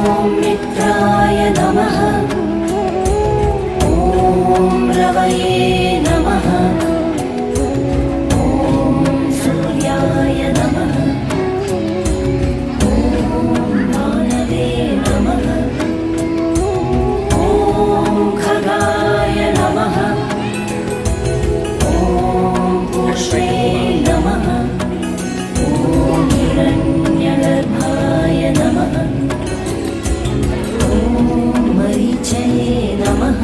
मित्राय नमः। ॐ रवये नमः। ॐ सूर्याय नमः। ॐ भानवे नमः। ॐ खगाय नमः। ॐ पूष्णे नमः। ॐ हिरण्यगर्भाय नमः। नमः।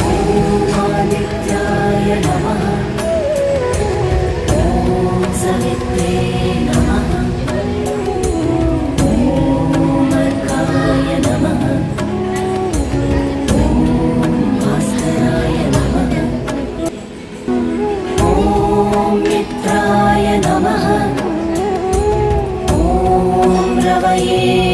ॐ आदित्याय नमः। ॐ सवित्रे नमः। ॐ अर्काय नमः। ॐ भास्कराय नमः। ॐ मित्राय नमः। ॐ रवये